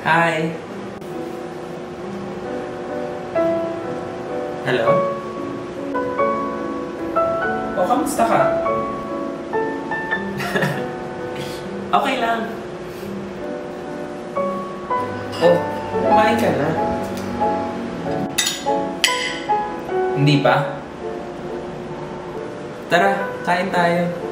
Hi! Hello? O, kamusta ka? Okay lang. Oh, kumain ka na. Hindi pa? Tara, kain tayo.